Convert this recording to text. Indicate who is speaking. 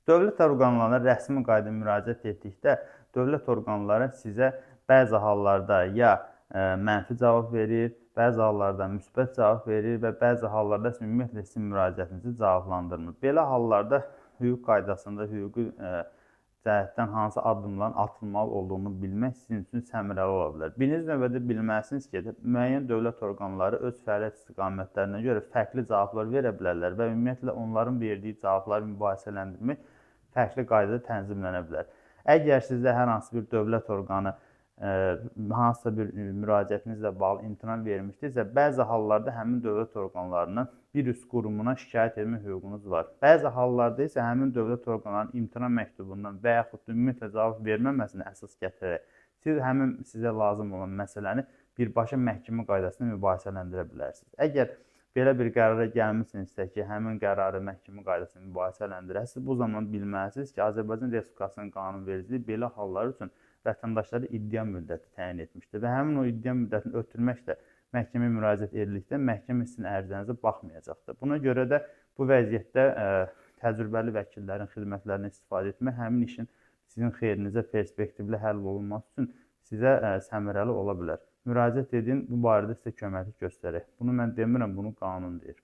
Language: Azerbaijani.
Speaker 1: Dövlət orqanlarına rəsmi qayda müraciət etdikdə, dövlət orqanları sizə bəzi hallarda ya mənfi cavab verir, bəzi hallarda müsbət cavab verir və bəzi hallarda ümumiyyətlə sizin müraciətinizi cavablandırmır. Belə hallarda hüquq qaydasında hüquqi cəhətdən hansı addımların atılmalı olduğunu bilmək sizin üçün səmərəli ola bilər. Birinci növbədə bilməlisiniz ki, müəyyən dövlət orqanları öz fəaliyyət istiqamətlərinə görə fərqli cavablar verə bilərlər və ümumiyyətlə onların verdiyi cavabları mübahisələndirmək fərqli qaydada tənzimlənə bilər. Əgər sizdə hər hansı bir dövlət orqanı hansısa bir müraciətinizlə bağlı imtina vermişdirsə, bəzi hallarda həmin dövlət orqanlarının bir üst qurumuna şikayət etmə hüququnuz var. Bəzi hallarda isə həmin dövlət orqanlarının imtina məktubundan və yaxud ümumiyyətlə cavab verməməsinə əsas gətirərək siz həmin sizə lazım olan məsələni birbaşa məhkəmə qaydasında mübahisələndirə bilərsiniz. Əgər belə bir qərara gəlmişsinizsə ki, həmin qərarı məhkəmə qaydasında mübahisələndirəsiniz, bu zaman bilməlisiniz ki, Azərbaycan Respublikasının qanunvericiliyi belə hallar üçün vətəndaşlara iddia müddəti təyin etmişdir və həmin o iddia müddətini ötürməklə məhkəməyə müraciət edildikdə məhkəmə sizin ərizənizə baxmayacaqdır. Buna görə də bu vəziyyətdə təcrübəli vəkillərin xidmətlərindən istifadə etmək həmin işin sizin xeyrinizə perspektivli həll olunması üçün sizə səmərəli ola bilər. Müraciət edin, bu barədə sizə köməklik göstərək. Bunu mən demirəm, bunu qanun deyir.